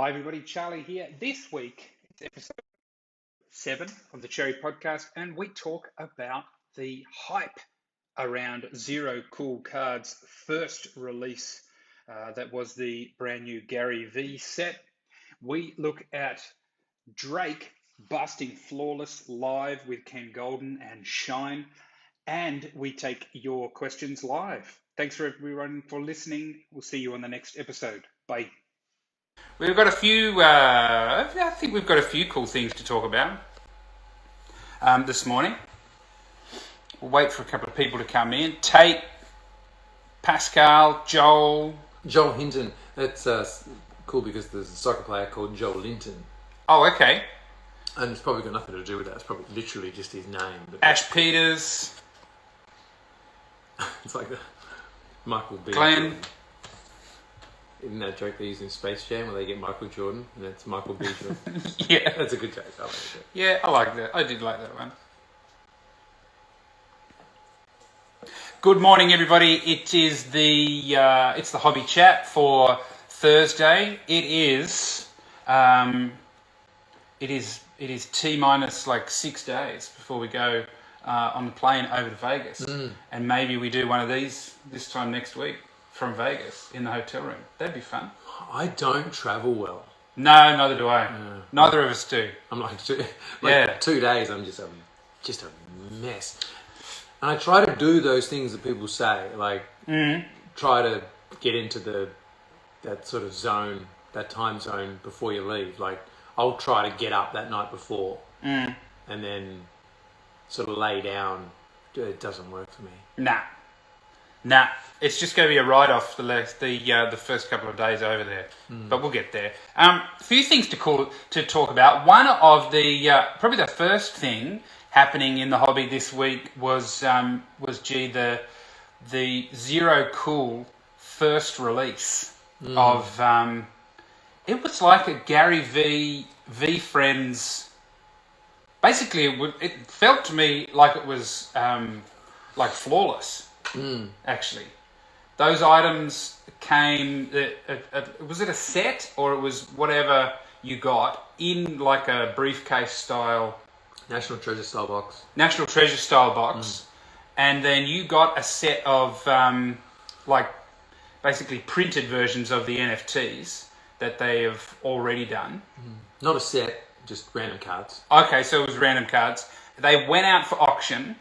Hi, everybody. Charlie here. This week, it's episode 7 of the Cherry Podcast, and we talk about the hype around Zero Cool Cards' first release. That was the brand new Gary V set. We look at Drake busting flawless live with Ken Goldin and Shine, and we take your questions live. Thanks for everyone for listening. We'll see you on the next episode. Bye. We've got a few, I think we've got a few cool things to talk about this morning. We'll wait for a couple of people to come in. Tate, Pascal, Joel. Joel Hinton. That's cool because there's a soccer player called Joel Linton. Oh, okay. And it's probably got nothing to do with that. It's probably literally just his name. But Ash Peters. it's like the Michael B. Glenn. Isn't that joke they use in Space Jam where they get Michael Jordan and it's Michael B. Jordan? Yeah. That's a good joke. I like it. Yeah, I like that. I did like that one. Good morning, everybody. It is the hobby chat for Thursday. It is T minus like 6 days before we go on the plane over to Vegas, and maybe we do one of these this time next week from Vegas in the hotel room. That'd be fun. I don't travel well. No, neither do I. Neither of us do. I'm like 2 days. I'm just a mess. And I try to do those things that people say, like try to get into that sort of zone, that time zone before you leave. Like I'll try to get up that night before and then sort of lay down. It doesn't work for me. Nah. It's just going to be a write-off the first couple of days over there, but we'll get there. A few things to talk about. One of the probably the first thing happening in the hobby this week was the Zero Cool first release of it was like a Gary V Friends. Basically, it felt to me like it was like flawless. Actually, those items came. Was it a set or it was whatever you got in like a briefcase style? National Treasure style box. And then you got a set of like basically printed versions of the NFTs that they have already done. Not a set, just random cards. Okay, so it was random cards. They went out for auction,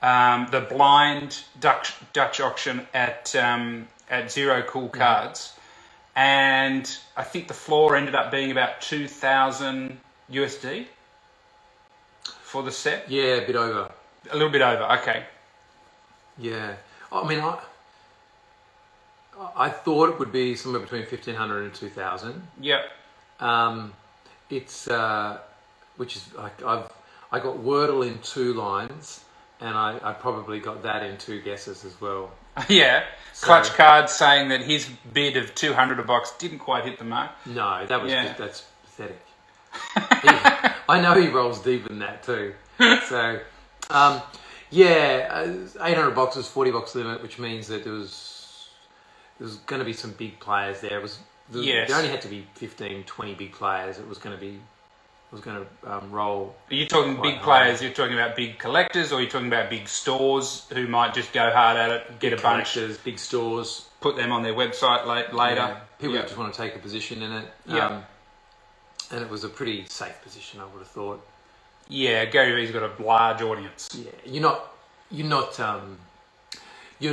the blind Dutch auction at Zero Cool Cards, and I think the floor ended up being about 2,000 USD. For the set? Yeah, a bit over. A little bit over, okay. Yeah. I mean, I thought it would be somewhere between 1,500 and 2,000. Yep. It's, which is, like, I got Wordle in 2 lines, and I probably got that in 2 guesses as well. Yeah. So, Clutch Card saying that his bid of 200 a box didn't quite hit the mark. No, that's pathetic. I know he rolls deep in that too. So, 800 boxes, 40 box limit, which means that there was going to be some big players there. There only had to be 15, 20 big players. It was going to roll. Are you talking big players? You're talking about big collectors, or you're talking about big stores who might just go hard at it, get a bunch, big stores, put them on their website later. Yeah. People just want to take a position in it. And it was a pretty safe position, I would have thought. Yeah, Gary Vee's got a large audience. Yeah, you're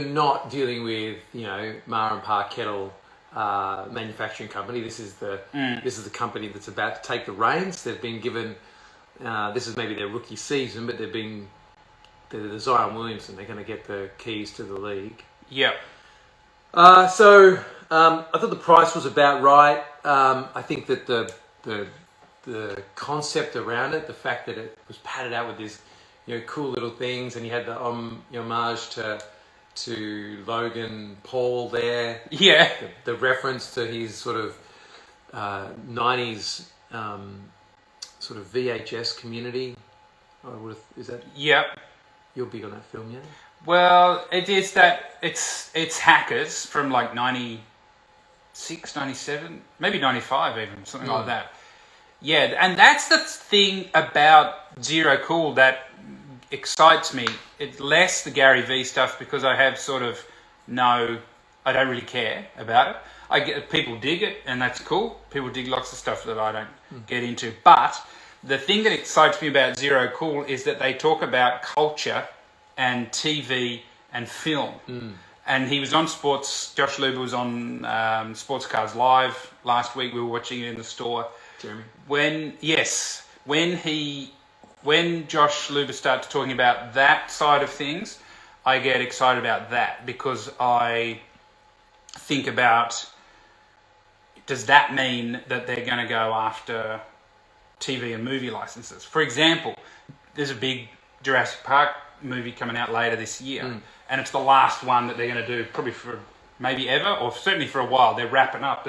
not dealing with Ma and Pa Kettle manufacturing company. This is the company that's about to take the reins. They've been given this is maybe their rookie season, but they're the Zion Williamson. They're going to get the keys to the league. Yeah. So I thought the price was about right. I think that the concept around it, the fact that it was padded out with these, cool little things, and you had the homage to Logan Paul there. Yeah. The reference to his sort of 90s sort of VHS community. Is that? Yep. You're big on that film, yeah? Well, it is that it's hackers from like 90 $6.97, maybe 95 even, something like that. Yeah, and that's the thing about Zero Cool that excites me. It's less the Gary Vee stuff because I have sort of I don't really care about it. I get people dig it, and that's cool. People dig lots of stuff that I don't get into. But the thing that excites me about Zero Cool is that they talk about culture and TV and film. And he was on Sports. Josh Luber was on Sports Cars Live last week. We were watching it in the store. Jeremy. When Josh Luber starts talking about that side of things, I get excited about that because I think about, does that mean that they're going to go after TV and movie licenses? For example, there's a big Jurassic Park movie coming out later this year, and it's the last one that they're going to do probably for maybe ever, or certainly for a while. They're wrapping up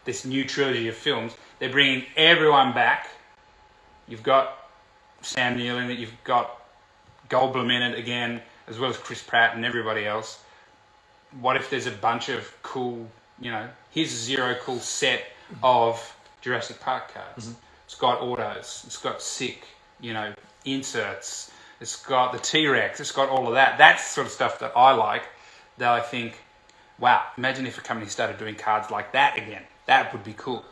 this new trilogy of films. They're bringing everyone back. You've got Sam Neill in it, you've got Goldblum in it again, as well as Chris Pratt and everybody else. What if there's a bunch of cool, here's a Zero Cool set of Jurassic Park cars. It's got autos, it's got sick, inserts, it's got the T-Rex, it's got all of that. That's the sort of stuff that I like, that I think, wow, imagine if a company started doing cards like that again. That would be cool.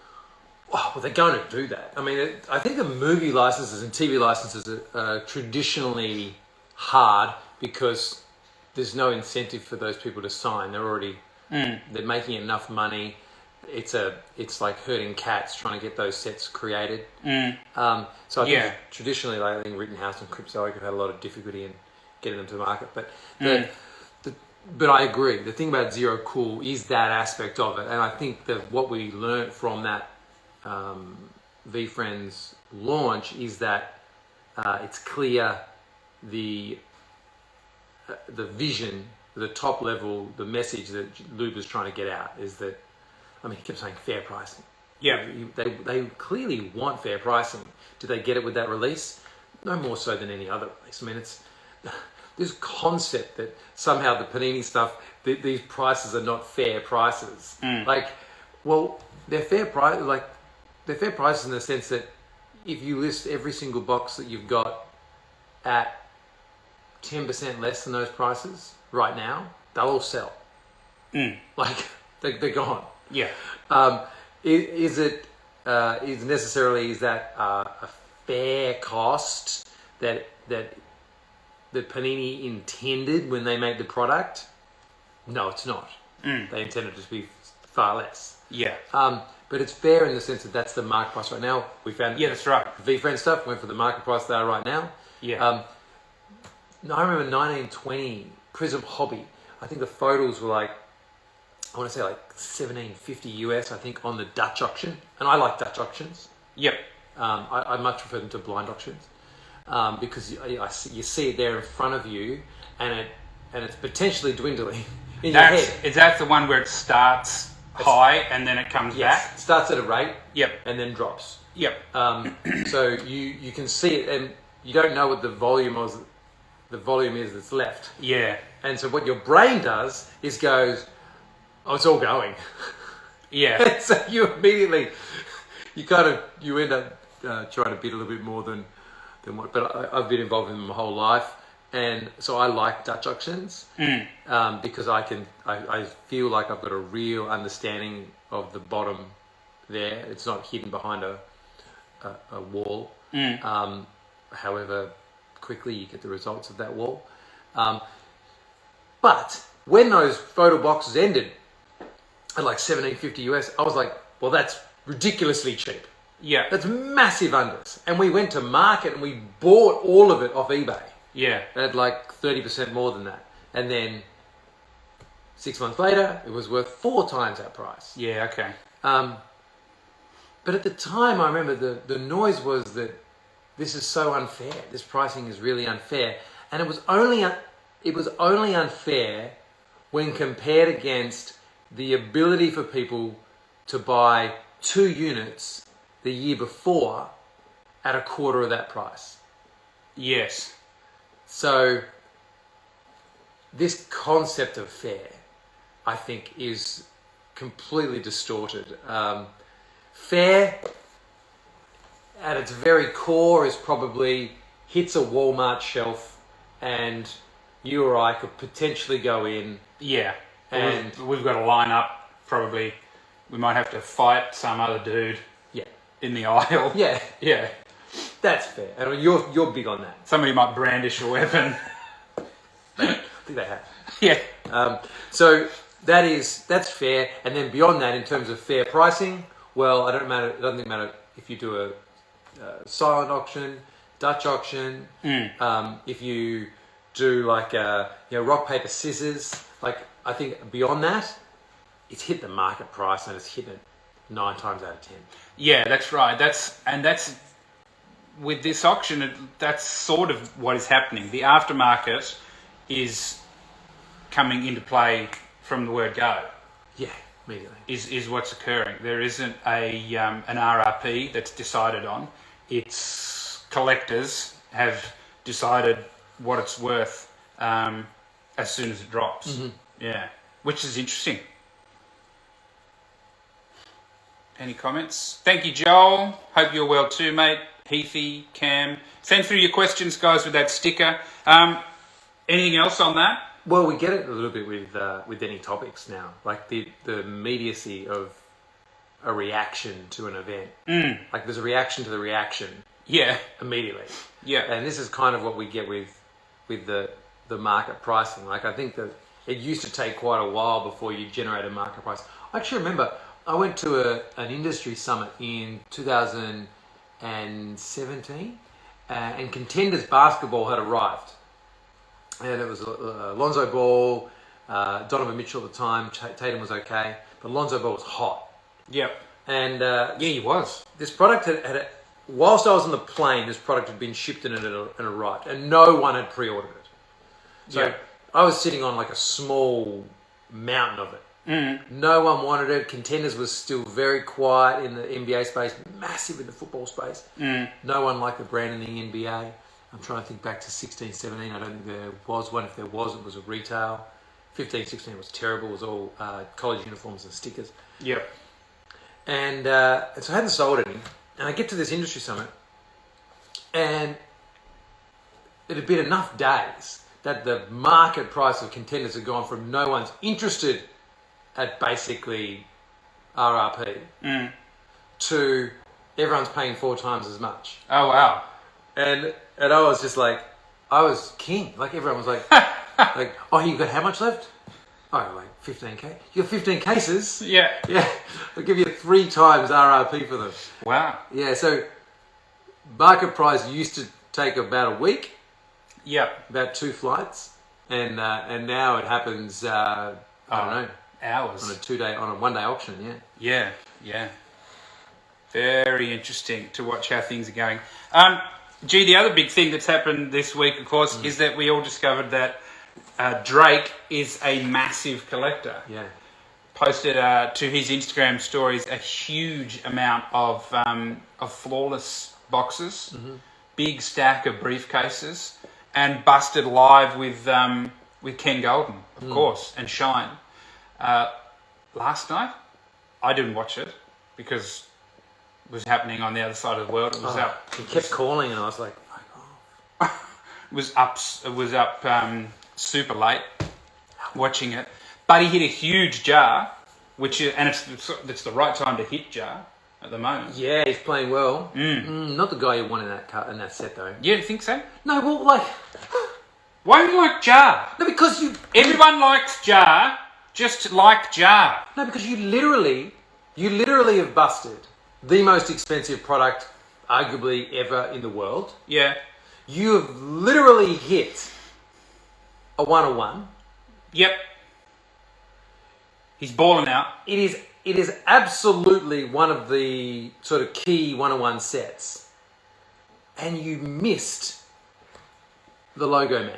Oh, well, they're going to do that. I mean, I think the movie licenses and TV licenses are traditionally hard because there's no incentive for those people to sign. They're already they're making enough money. It's like herding cats trying to get those sets created. So I think traditionally, I think Rittenhouse and Cryptozoic have had a lot of difficulty in getting them to the market. But but I agree. The thing about Zero Cool is that aspect of it, and I think that what we learned from that VeeFriends launch is that it's clear the vision, the top level, the message that Luber's trying to get out is that, I mean, he kept saying fair pricing. Yeah. They clearly want fair pricing. Did they get it with that release? No more so than any other release. I mean, it's this concept that somehow the Panini stuff, these prices are not fair prices. Like, well, they're fair price. They're fair prices in the sense that if you list every single box that you've got at 10% less than those prices right now, they'll all sell. Like, they're gone. Yeah. Is that a fair cost that Panini intended when they made the product? No, it's not. They intended it to be far less. Yeah. But it's fair in the sense that that's the market price right now. We found that's right. VeeFriends stuff went for the market price they are right now. Yeah. I remember 1920 Prizm Hobby. I think the photos were like, I want to say like $17.50 US, I think, on the Dutch auction. And I like Dutch auctions. Yep. I much prefer them to blind auctions because you see it there in front of you, and it's potentially dwindling in your head. Is that the one where it starts high and then it comes back? It starts at a rate. Yep. And then drops. Yep. So you can see it, and you don't know what the volume is that's left. Yeah. And so what your brain does is goes, oh, it's all going. Yeah. And so you immediately, you end up trying to bid a little bit more than what. But I've been involved in them my whole life, and so I like Dutch auctions because I feel like I've got a real understanding of the bottom there. It's not hidden behind a wall. However quickly you get the results of that wall. But when those photo boxes ended at like $17.50 US, I was like, well, that's ridiculously cheap. Yeah. That's massive unders. And we went to market and we bought all of it off eBay. Yeah. At like 30% more than that. And then 6 months later, it was worth 4 times that price. Yeah, okay. But at the time, I remember the noise was that this is so unfair. This pricing is really unfair. And it was only unfair when compared against the ability for people to buy 2 units the year before at a quarter of that price. Yes. So this concept of fair, I think, is completely distorted. Fair, at its very core, is probably hits a Walmart shelf, and you or I could potentially go in. Yeah. And we've got to line up, probably. We might have to fight some other dude in the aisle. Yeah. Yeah. That's fair. And you're big on that. Somebody might brandish a weapon. I think they have. Yeah. So that's fair. And then beyond that, in terms of fair pricing, well, it doesn't matter if you do a silent auction, Dutch auction, if you do like rock, paper, scissors. Like, I think beyond that, it's hit the market price and it's hit it 9 times out of 10. Yeah, that's right. That's with this auction. That's sort of what is happening. The aftermarket is coming into play from the word go. Yeah, immediately. Is what's occurring. There isn't an RRP that's decided on. It's collectors have decided what it's worth as soon as it drops. Mm-hmm. Yeah, which is interesting. Any comments? Thank you, Joel. Hope you're well too, mate. Heathy, Cam. Send through your questions, guys, with that sticker. Anything else on that? Well, we get it a little bit with any topics now, like the immediacy of a reaction to an event. Like there's a reaction to the reaction. Yeah. Immediately. Yeah. And this is kind of what we get with the market pricing. Like I think that it used to take quite a while before you generate a market price. I actually remember I went to an industry summit in 2017, and Contenders basketball had arrived. And it was Lonzo Ball, Donovan Mitchell at the time. Tatum was okay, but Lonzo Ball was hot. Yep. And he was. This product had whilst I was on the plane, this product had been shipped and arrived, and no one had pre-ordered it. So I was sitting on like a small mountain of it. No one wanted it. Contenders was still very quiet in the NBA space, massive in the football space. No one liked the brand in the NBA. I'm trying to think back to 16, 17. I don't think there was one. If there was, it was a retail. 15, 16 was terrible. It was all college uniforms and stickers. Yep. And so I hadn't sold any. And I get to this industry summit, and it had been enough days that the market price of Contenders had gone from no one's interested at basically RRP to everyone's paying 4 times as much. Oh, wow. And I was just like, I was king. Like everyone was like, oh, you got how much left? Oh, like 15k. You got 15 cases? Yeah. Yeah. I'll give you 3 times RRP for them. Wow. Yeah, so market price used to take about a week. Yep. About 2 flights. And now it happens, I don't know. Hours. On a 1-day auction, yeah. Yeah, yeah. Very interesting to watch how things are going. The other big thing that's happened this week, of course, is that we all discovered that Drake is a massive collector. Yeah. Posted to his Instagram stories a huge amount of flawless boxes, big stack of briefcases, and busted live with Ken Goldin, of course, and Shine. Last night, I didn't watch it because it was happening on the other side of the world. It was up. He kept calling, and I was like, It was up super late watching it, but he hit a huge jar, it's the right time to hit jar at the moment. yeah, he's playing well. Not the guy you want in that set though. You think so? No, well, like, Why do you like jar? no, because Everyone likes jar. Just like jar. No, because you literally have busted the most expensive product arguably ever in the world. Yeah. You have literally hit a 101. Yep. He's balling out. It is absolutely one of the sort of key 101 sets. And you missed the logo man.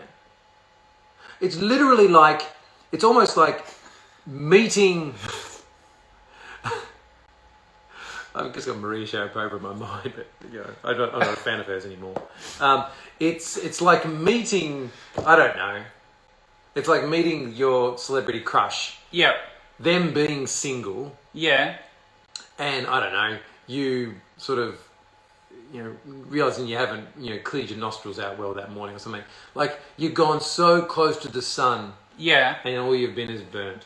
It's literally like, it's almost like meeting... I've just got Maria Sharapova in my mind, but I'm not a fan of hers anymore. It's like meeting, I don't know, it's like meeting your celebrity crush. Yep. them being single, Yeah. and I don't know, you sort of, realizing you haven't, cleared your nostrils out well that morning or something. Like, you've gone so close to the sun, Yeah. and all you've been is burnt.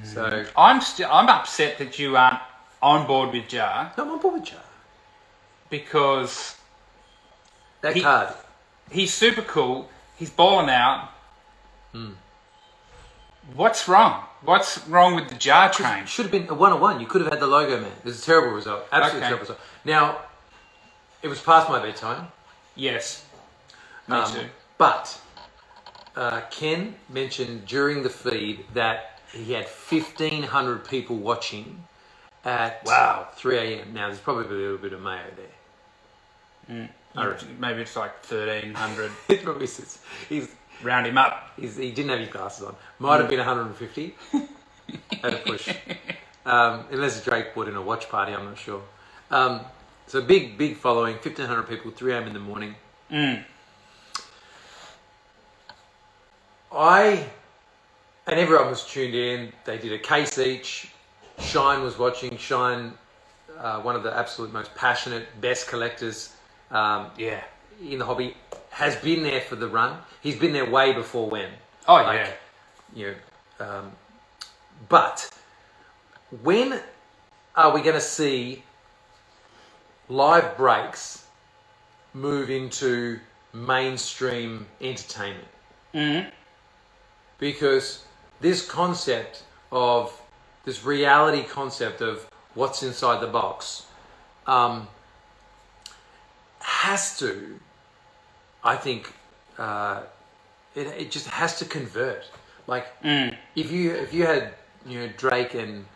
So I'm upset that you aren't on board with Jar no, I'm on board with Jar. because That card. he's super cool. He's balling out. What's wrong? What's wrong with the Jar train? Should have been a 1-on-1. You could have had the logo, man. It was a terrible result. Absolutely Okay. terrible result. Now, it was past my bedtime. Yes. Me too. But Ken mentioned during the feed that he had 1,500 people watching at 3 a.m. Now, there's probably a little bit of mayo there. Maybe it's like 1,300. It probably is. Round him up. He didn't have his glasses on. Might have been 150 at a push. Unless Drake put in a watch party, I'm not sure. So big following, 1,500 people, 3 a.m. in the morning. And everyone was tuned in. They did a case each. Shine was watching. Shine, one of the absolute most passionate, best collectors in the hobby, has been there for the run. He's been there way before when. But when are we going to see live breaks move into mainstream entertainment? Because this reality concept of what's inside the box has to, I think, it just has to convert. Like, if you had Drake and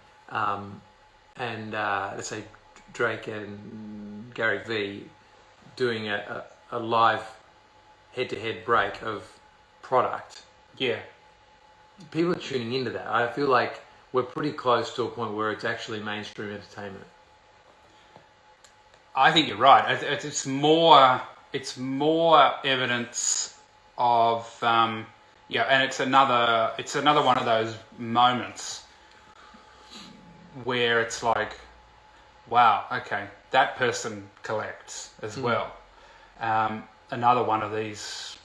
let's say Drake and Gary V doing a live head-to-head break of product, people are tuning into that. I feel like we're pretty close to a point where it's actually mainstream entertainment. I think you're right. It's more evidence of and it's another one of those moments where it's like, wow, okay, that person collects as well. Another one of these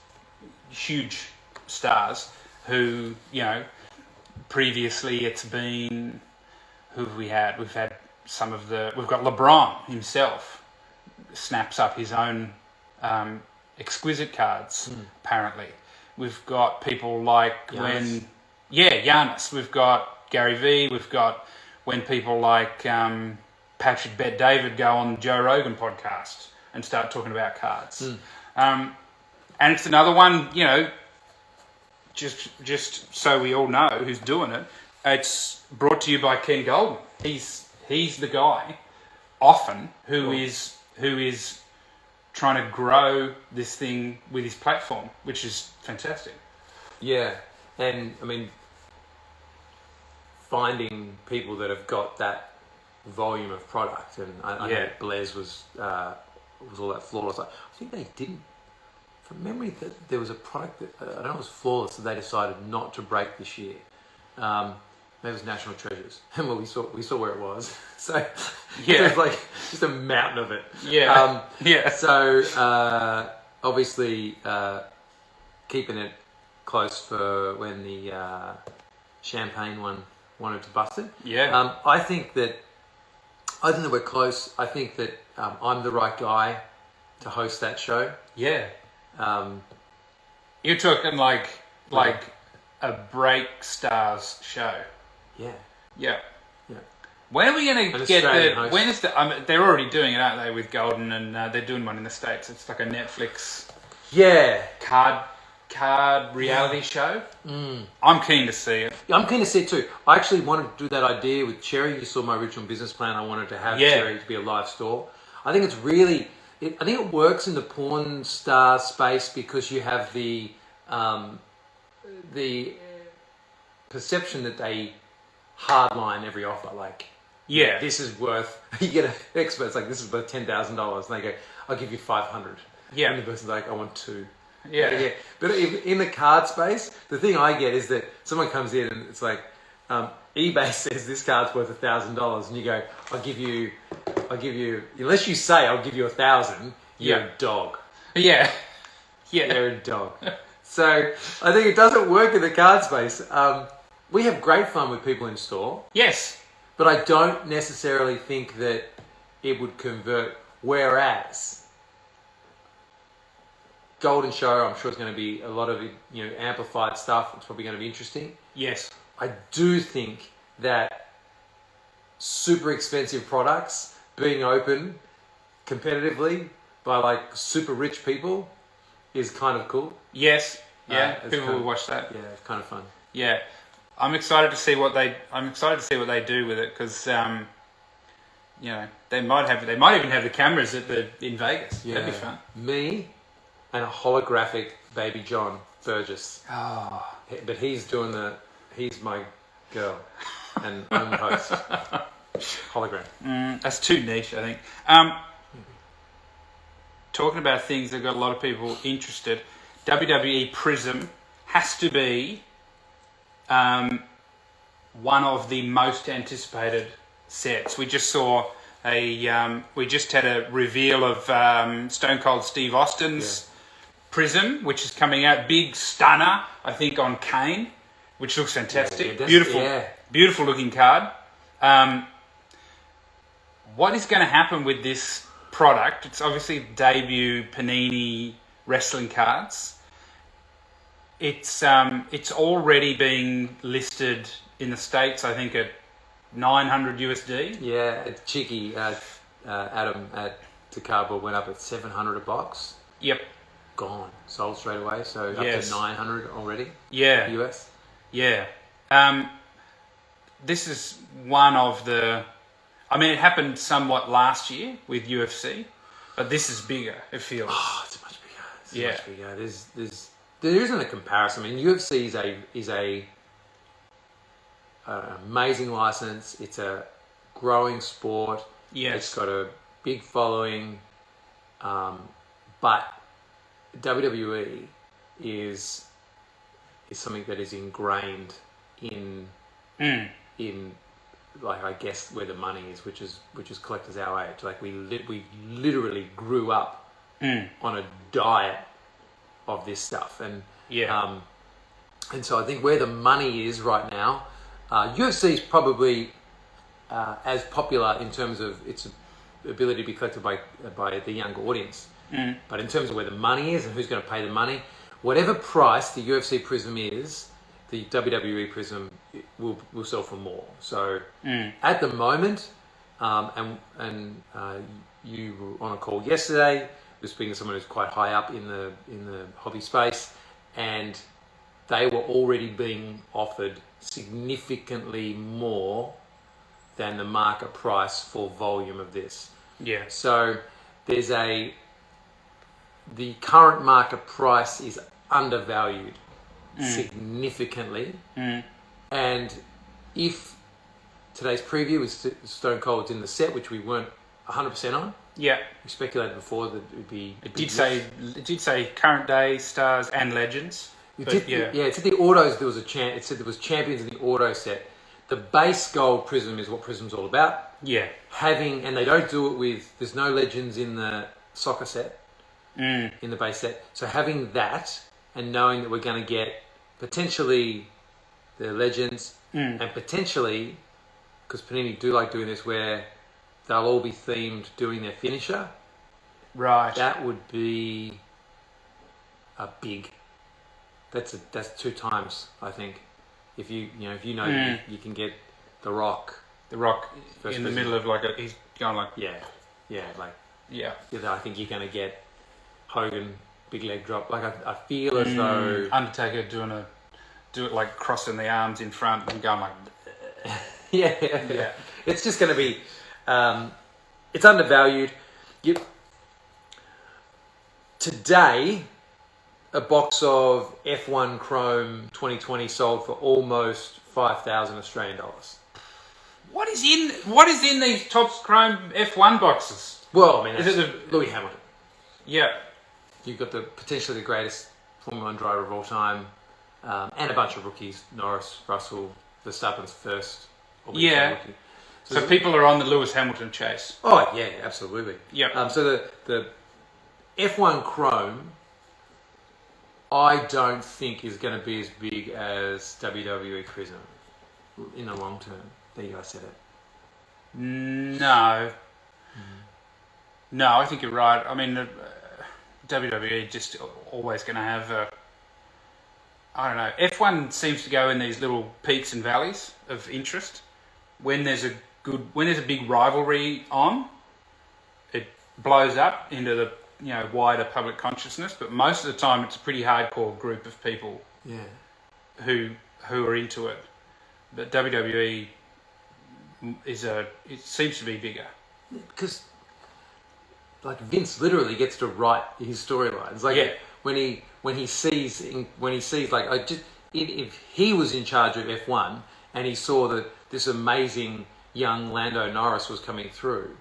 huge stars who, previously it's been, who have we had? We've had we've got LeBron himself snaps up his own exquisite cards, apparently. We've got people like Giannis. Giannis. We've got Gary V. We've got when people like Patrick Bet-David go on Joe Rogan podcast and start talking about cards. And it's another one, just so we all know who's doing it. It's brought to you by Ken Goldin. He's the guy often who is trying to grow this thing with his platform, which is fantastic. Yeah, and I mean, finding people that have got that volume of product, and I know Blaise was all that flawless. I think they didn't, from memory, that there was a product that I don't know, it was flawless that they decided not to break this year. Maybe it was National Treasures, and well, we saw where it was. So it was like just a mountain of it. So obviously keeping it close for when the champagne one wanted to bust it. I think that we're close. I think that I'm the right guy to host that show. You're talking like a break stars show. When are we going to get the? When is the? They're already doing it, aren't they, with Golden, and they're doing one in the States. It's like a Netflix. Card reality show. I'm keen to see it. I'm keen to see it too. I actually wanted to do that idea with Cherry. You saw my original business plan. I wanted to have Cherry to be a live store. I think it's really. I think it works in the porn star space because you have the perception that they hardline every offer. Like, this is worth. You get an expert. It's like, this is worth $10,000, and they go, "I'll give you 500." And the person's like, "I want 2." But in the card space, the thing I get is that someone comes in and it's like, eBay says this card's worth $1,000, and you go, I'll give you, unless you say I'll give you 1,000, you're a dog. Yeah. You're a dog. So I think it doesn't work in the card space. We have great fun with people in store. Yes. But I don't necessarily think that it would convert. Whereas Golden Show, I'm sure it's going to be a lot of amplified stuff. It's probably going to be interesting. Yes. I do think that super expensive products being open competitively by like super rich people is kind of cool. Yes. Yeah. People will watch that. Yeah, it's kind of fun. Yeah. I'm excited to see what they do with it because they might even have the cameras in Vegas. Yeah. That'd be fun. Me and a holographic Baby John Burgess. Oh. But he's my girl and I'm the host. Hologram. That's too niche, I think. Talking about things that got a lot of people interested, WWE Prizm has to be one of the most anticipated sets. We just saw we just had a reveal of Stone Cold Steve Austin's Prizm, which is coming out. Big stunner, I think, on Kane, which looks fantastic. Beautiful looking card. What is going to happen with this product? It's obviously debut Panini wrestling cards. It's already being listed in the States, I think, at $900 USD. Yeah, it's cheeky. Adam at Takaba went up at $700 a box. Yep. Gone. Sold straight away. So up to $900 already. Yeah. US. Yeah. This is one of the... I mean, it happened somewhat last year with UFC, but this is bigger, it feels. Oh, it's much bigger. Much bigger. There isn't a comparison. I mean, UFC is a amazing license. It's a growing sport. Yes. It's got a big following. But WWE is something that is ingrained in like, I guess, where the money is, which is collectors our age. Like we literally grew up on a diet of this stuff, and so I think where the money is right now, UFC is probably as popular in terms of its ability to be collected by the younger audience. But in terms of where the money is and who's going to pay the money, whatever price the UFC Prizm is, the WWE Prizm will sell for more. So at the moment, you were on a call yesterday. You were speaking to someone who's quite high up in the hobby space, and they were already being offered significantly more than the market price for volume of this. Yeah. So the current market price is undervalued significantly, and if today's preview is Stone Cold's in the set, which we weren't 100% on, we speculated before that it would be. It did say current day stars and legends. It said the autos. There was a it said there was champions in the auto set. The base gold Prizm is what Prizm's all about. Yeah. And they don't do it with. There's no legends in the soccer set. In the base set. So having that and knowing that we're going to get potentially the legends and potentially, because Panini do like doing this, where they'll all be themed doing their finisher. Right. That would be a big. That's 2 times, I think. If you know you can get The Rock in the middle of he's going like I think you're going to get Hogan big leg drop. Like I feel as though Undertaker do it like crossing the arms in front and going like yeah. It's just going to be it's undervalued. Today, a box of F1 Chrome 2020 sold for almost 5,000 Australian dollars. What is in these Topps Chrome F1 boxes? Well, I mean, is it Louis Hamilton? Yeah. You've got potentially the greatest Formula 1 driver of all time, and a bunch of rookies: Norris, Russell, Verstappen's first. Yeah. So people are on the Lewis Hamilton chase. Oh yeah, absolutely. Yep. So the F1 Chrome, I don't think is going to be as big as WWE Prizm in the long term. There you go, I said it. No. No, I think you're right. I mean, WWE just always going to have I don't know. F1 seems to go in these little peaks and valleys of interest. When there's a big rivalry on, it blows up into the wider public consciousnness. But most of the time, it's a pretty hardcore group of people. Yeah. Who are into it. But WWE it seems to be bigger. Because like Vince literally gets to write his storylines. Like when he sees like if he was in charge of F1 and he saw that this amazing young Lando Norris was coming through,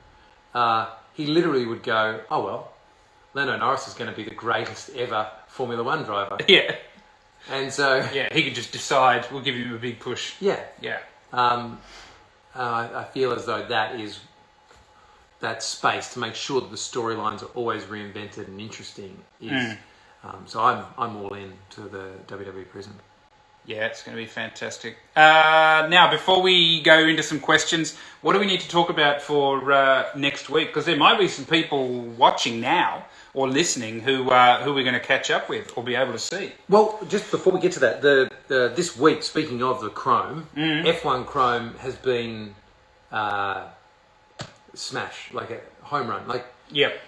he literally would go, "Oh well, Lando Norris is going to be the greatest ever Formula One driver." Yeah. And so he could just decide we'll give him a big push. Yeah. Yeah. I feel as though that is that space to make sure that the storylines are always reinvented and interesting. So I'm all in to the WWE Prizm. Yeah, it's going to be fantastic. Now, before we go into some questions, what do we need to talk about for next week? Because there might be some people watching now or listening who we're going to catch up with or be able to see. Well, just before we get to that, this week, speaking of the Chrome, F1 Chrome has been smash, like a home run. Yep.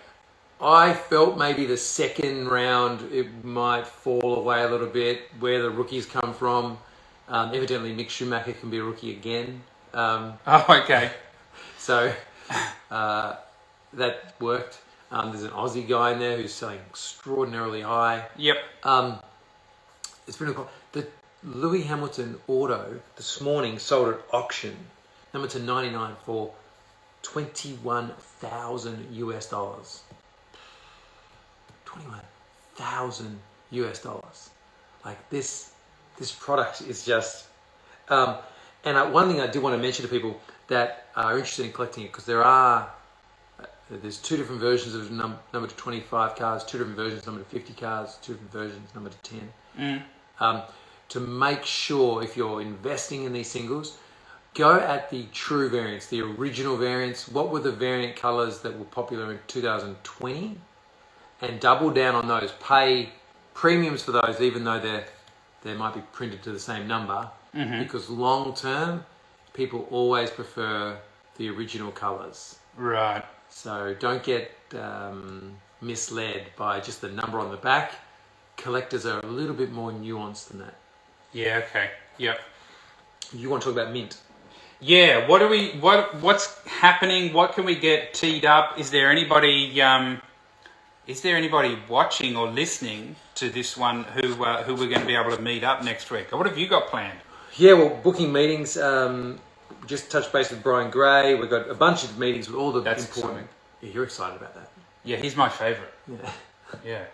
I felt maybe the second round it might fall away a little bit, where the rookies come from. Evidently, Mick Schumacher can be a rookie again. Okay. So that worked. There's an Aussie guy in there who's selling extraordinarily high. Yep. It's been cool. The Lewis Hamilton auto this morning sold at auction, number to 99 for $21,000. $21,000. Like this product is just. And one thing I do want to mention to people that are interested in collecting it, because there's two different versions of number to 25 cars, two different versions number to 50 cars, two different versions number to 10. To make sure if you're investing in these singles, go at the true variants, the original variants. What were the variant colors that were popular in 2020? And double down on those. Pay premiums for those, even though they might be printed to the same number. Because long term, people always prefer the original colors. Right. So don't get misled by just the number on the back. Collectors are a little bit more nuanced than that. Yeah. Okay. Yep. You want to talk about mint? Yeah. What's happening? What can we get teed up? Is there anybody watching or listening to this one who we're going to be able to meet up next week? Or what have you got planned? Yeah, well, booking meetings. Just touched base with Brian Gray. We've got a bunch of meetings with all the important. Yeah, you're excited about that. Yeah, he's my favourite. Yeah. Yeah.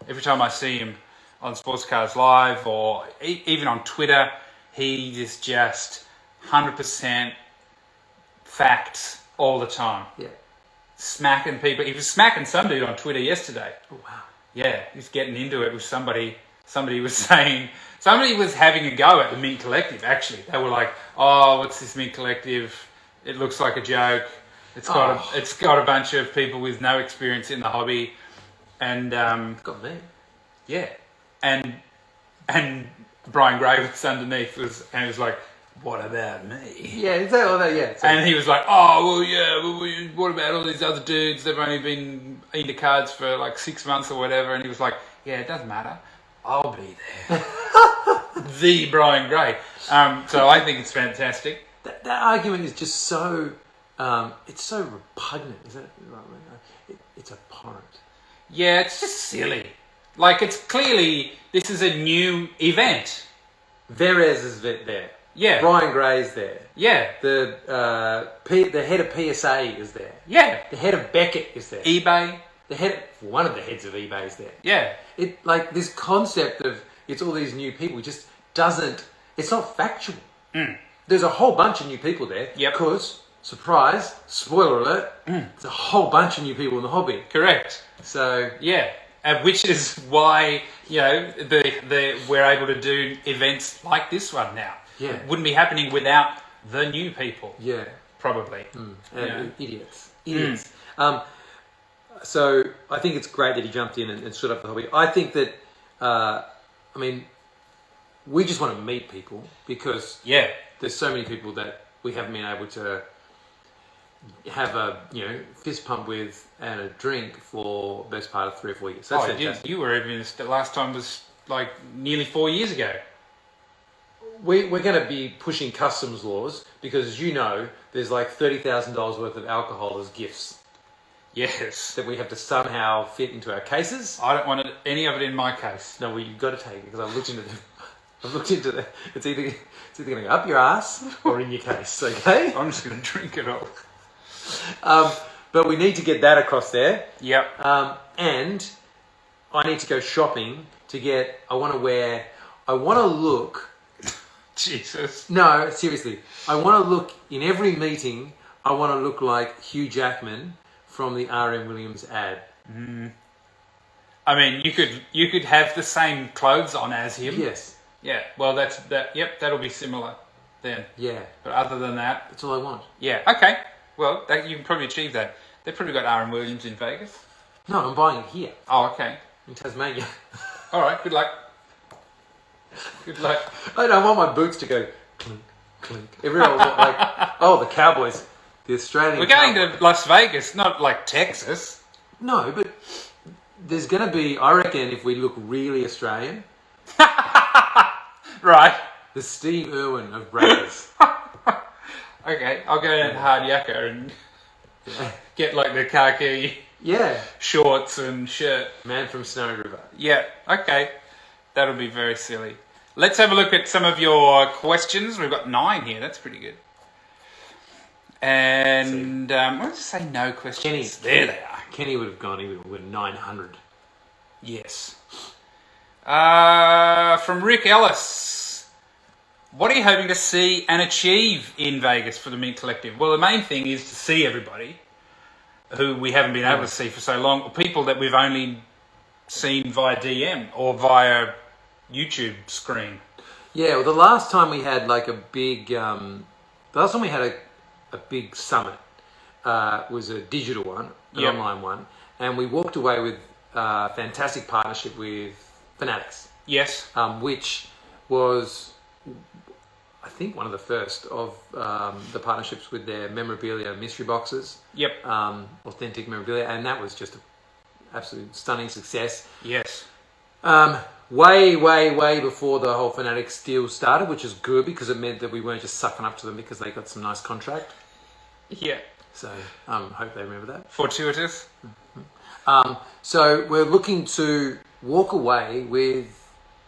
Every time I see him on Sports Cars Live or even on Twitter, he is just 100% facts all the time. Yeah. Smacking people. He was smacking some dude on Twitter yesterday. Oh, wow. Yeah, he's getting into it with somebody. Somebody was saying, somebody was having a go at the Mint Collective, actually. They were like, "Oh, what's this Mint Collective? It looks like a joke. It's got a bunch of people with no experience in the hobby." And got me. Yeah. And Brian Gray was underneath he was like, "What about me?" Yeah, exactly all that, yeah. And he was like, "Oh, well, yeah, what about all these other dudes? They've only been into cards for like 6 months or whatever." And he was like, "Yeah, it doesn't matter. I'll be there." The Brian Gray. So I think it's fantastic. That argument is just so, it's so repugnant, isn't it? It's abhorrent. Yeah, it's just silly. Like, it's clearly, this is a new event. Verez is there. Yeah. Brian Gray's there. Yeah. The head of PSA is there. Yeah. The head of Beckett is there. eBay. One of the heads of eBay is there. Yeah. It, like, this concept of it's all these new people just doesn't, it's not factual. There's a whole bunch of new people there. Yep. Because, surprise, spoiler alert, there's a whole bunch of new people in the hobby. Correct. So Yeah, which is why we're able to do events like this one now. Yeah. It wouldn't be happening without the new people. yeah, Probably. idiots. So I think it's great that he jumped in and stood up for the hobby. I think that, we just want to meet people because there's so many people that we haven't been able to have a fist pump with and a drink for the best part of 3 or 4 years. That's fantastic. You were even the last time was like nearly 4 years ago. We're going to be pushing customs laws because, as you know, there's like $30,000 worth of alcohol as gifts Yes. that we have to somehow fit into our cases. I don't want any of it in my case. No, well, you've got to take it because I've looked into the. It's either going to go up your ass or in your case. Okay. I'm just going to drink it all. But we need to get that across there. Yep. And I need to go shopping to get. I want to look. Jesus. No, seriously. I want to look in every meeting. I want to look like Hugh Jackman from the R.M. Williams ad. I mean, you could have the same clothes on as him. Yes. Yeah. Well, Yep, that'll be similar then. Yeah. But other than that, That's all I want. yeah. Okay. Well, you can probably achieve that. They've probably got R.M. Williams in Vegas. No, I'm buying it here Oh, okay. in Tasmania. All right. Good luck. Good luck. I don't want my boots to go clink, clink. Everyone will look like, the Cowboys. The Australian We're going Cowboys. to Las Vegas, not like Texas. No, but there's going to be, I reckon, if we look really Australian, Right. the Steve Irwin of Breakers. Okay. I'll go down to Hard Yakka and get like the khaki Yeah. shorts and shirt. Man from Snowy River. Yeah. Okay. That'll be very silly. Let's have a look at some of your questions. We've got 9 here. That's pretty good. And why don't you say no questions? There they are. Kenny would have gone, he would have won 900. Yes. From Rick Ellis. What are you hoping to see and achieve in Vegas for the Mint Collective? Well, the main thing is to see everybody who we haven't been able to see for so long, or people that we've only seen via DM or via YouTube screen. Yeah, well, the last time we had like a big, a big summit was a digital one, an online one, and we walked away with a fantastic partnership with Fanatics. Yes. Which was, I think, one of the first of the partnerships with their memorabilia mystery boxes. Yep. Authentic memorabilia, and that was just an absolute stunning success. Yes. Way before the whole Fanatics deal started, which is good because it meant that we weren't just sucking up to them because they got some nice contract. Yeah. So, hope they remember that. Fortuitous. So we're looking to walk away with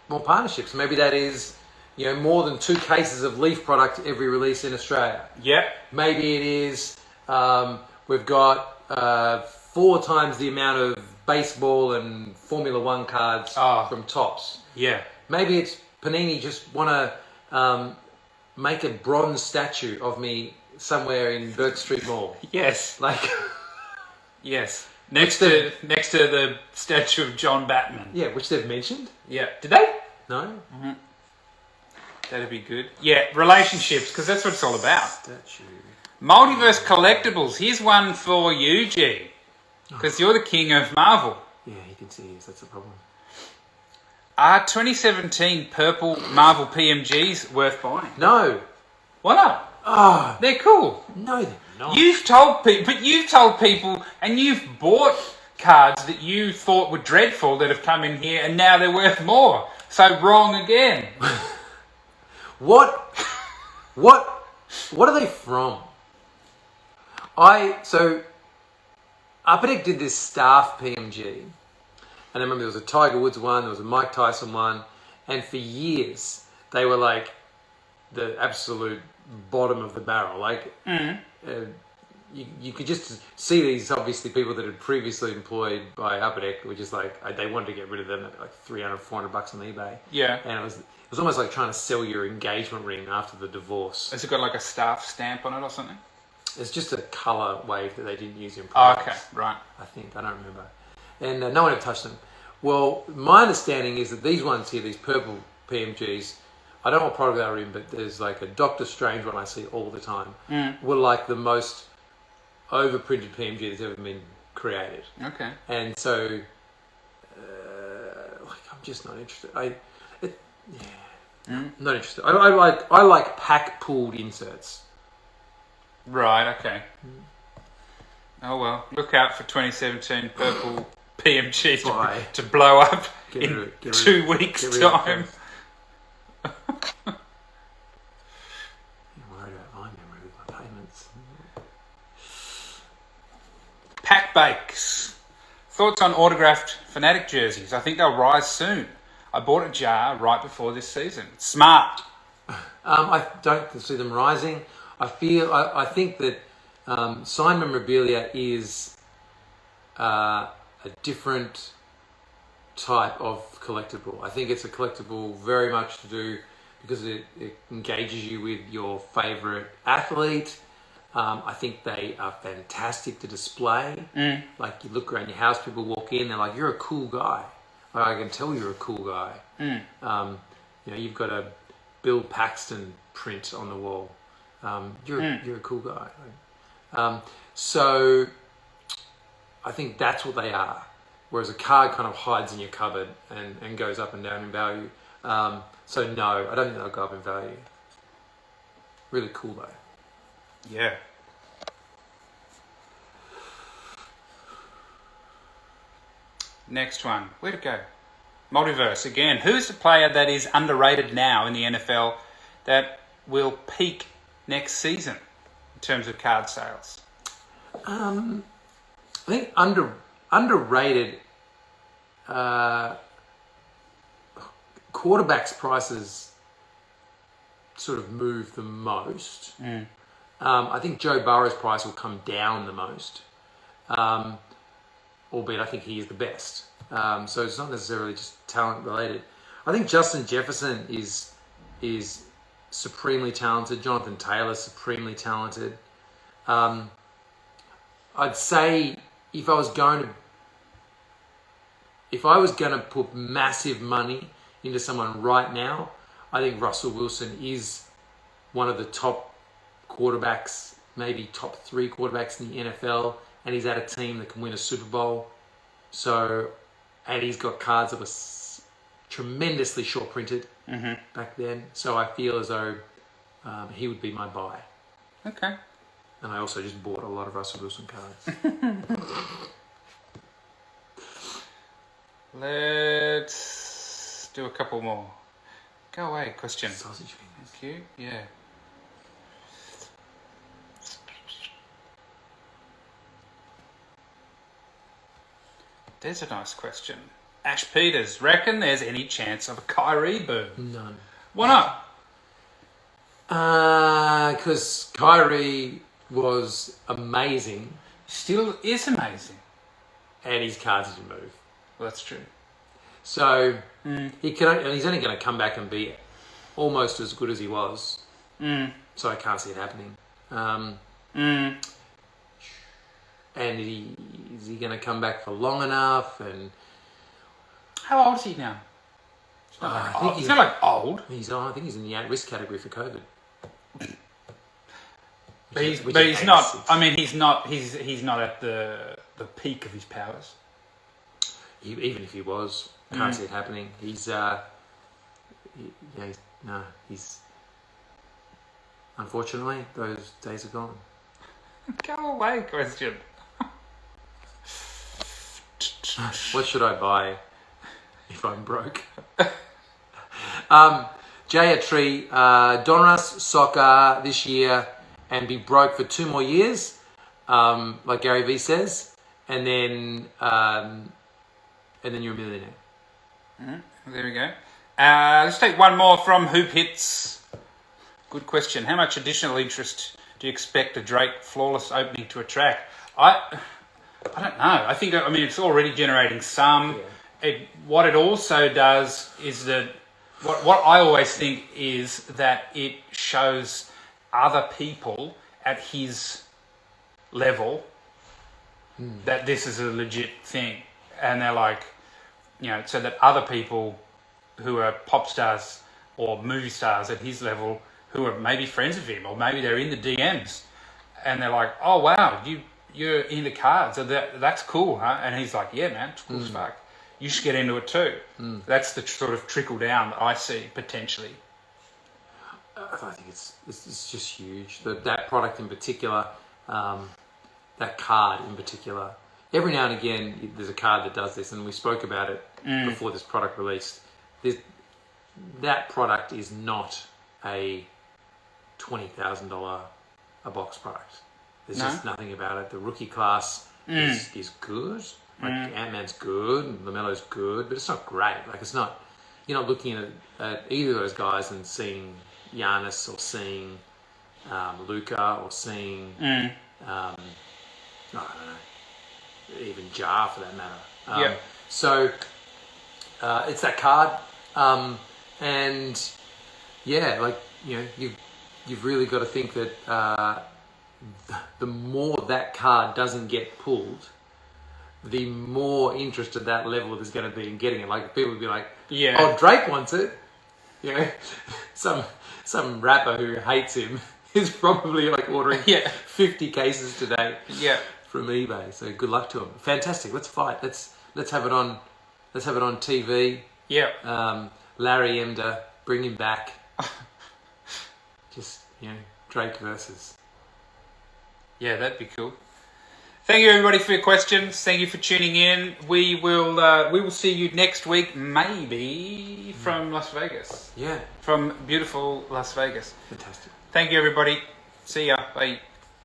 more partnerships. Maybe that is, more than 2 cases of Leaf product every release in Australia. Yep. Maybe it is, we've got 4 times the amount of baseball and Formula 1 cards from Topps. Yeah. Maybe it's Panini just want to make a bronze statue of me somewhere in Burke Street Mall. Yes. Like, yes. Next to the statue of John Batman. yeah, which they've mentioned. Yeah. Did they? No? That'd be good. Yeah, relationships, because that's what it's all about. Statue. Multiverse collectibles. Here's one for you, G. Because you're the king of Marvel. Yeah, you can see this. That's the problem. Are 2017 purple Marvel PMGs worth buying? No. Why not? Oh, They're cool. no, they're not. You've told people, and you've bought cards that you thought were dreadful that have come in here, and now they're worth more. So wrong again. What are they from? Upper Deck did this staff PMG, and I remember there was a Tiger Woods one, there was a Mike Tyson one, and for years they were like the absolute bottom of the barrel. Like you could just see these obviously people that had previously employed by Upper Deck were just like they wanted to get rid of them at like $300-$400 on eBay. Yeah. And it was almost like trying to sell your engagement ring after the divorce. Has it got like a staff stamp on it or something? It's just a colour wave that they didn't use in Oh, products. okay, right. I think, I don't remember. And no one ever touched them. Well, my understanding is that these ones here, these purple PMGs, I don't know what product they're in, but there's like a Doctor Strange one I see all the time, were like the most overprinted PMG that's ever been created. Okay. And so, I'm just not interested. Not interested. I like pack pulled inserts. Right. Okay. Oh well, look out for 2017 purple PMG to blow up in 2 weeks' time. I'm worried about my memory with my payments. Pack Bakes. Thoughts on autographed Fnatic jerseys? I think they'll rise soon. I bought a jar right before this season. Smart. I don't see them rising. I think that signed memorabilia is a different type of collectible. I think it's a collectible very much to do because it engages you with your favourite athlete. I think they are fantastic to display. Like you look around your house, people walk in, they're like, "You're a cool guy." Like, I can tell you're a cool guy. You've got a Bill Paxton print on the wall. You're a cool guy. So I think that's what they are. Whereas a card kind of hides in your cupboard and goes up and down in value. So no, I don't think they'll go up in value. Really cool though. Yeah. Next one. Where'd it go? Multiverse again. Who's the player that is underrated now in the NFL that will peak next season in terms of card sales? I think underrated quarterbacks' prices sort of move the most. I think Joe Burrow's price will come down the most, albeit I think he is the best. So it's not necessarily just talent related. I think Justin Jefferson is supremely talented. Jonathan Taylor supremely talented. I'd say if I was going to put massive money into someone right now, I think Russell Wilson is one of the top quarterbacks, maybe top 3 quarterbacks in the NFL, and he's at a team that can win a Super Bowl. So, and he's got cards that were tremendously short printed back then. So I feel as though he would be my buy. Okay. And I also just bought a lot of Russell Wilson cards. Let's do a couple more. Go away, question. Sausage fingers. Thank you. Yeah. There's a nice question. Ash Peters, reckon there's any chance of a Kyrie boom? None. Why not? Because Kyrie was amazing. Still is amazing. And his cards didn't move. Well, that's true. So he's only going to come back and be almost as good as he was. So I can't see it happening. And is he going to come back for long enough? And how old is he now? He's not like old. I think he's in the at-risk category for COVID. But he's not. I mean, he's not. He's not at the peak of his powers. Even if he was, can't see it happening. He's unfortunately those days are gone. Go away, question. What should I buy if I'm broke? Jaya Tree, Donruss soccer this year and be broke for 2 more years, like Gary Vee says, and then you're a millionaire. There we go. Let's take one more from Hoop Hits. Good question. How much additional interest do you expect a Drake flawless opening to a track? I don't know. I mean, it's already generating some. Yeah. What it also does is that what I always think is that it shows other people at his level that this is a legit thing, and they're like, so that other people who are pop stars or movie stars at his level, who are maybe friends of him, or maybe they're in the DMs, and they're like, oh wow, you're into cards, so that's cool, huh? And he's like, yeah man, it's cool as fuck. You should get into it too. That's the sort of trickle down that I see potentially. I think it's just huge. That product in particular, that card in particular. Every now and again, there's a card that does this, and we spoke about it before this product released. That product is not a $20,000 a box product. There's just nothing about it. The rookie class is good. Like Ant-Man's good, and LaMelo's good, but it's not great. Like it's not. You're not looking at either of those guys and seeing Giannis or seeing Luka or seeing I don't know, even Jar for that matter. So it's that card, and yeah, like you've really got to think that the more that card doesn't get pulled, the more interest at that level there's going to be in getting it. Like people would be like, "Oh, Drake wants it." Some rapper who hates him is probably like ordering 50 cases today from eBay. So good luck to him. Fantastic. Let's fight. Let's have it on. Let's have it on TV. Larry Emder, bring him back. Just Drake versus. Yeah, that'd be cool. Thank you everybody for your questions. Thank you for tuning in. We will see you next week, maybe from Las Vegas. Yeah. From beautiful Las Vegas. Fantastic. Thank you everybody. See ya. Bye.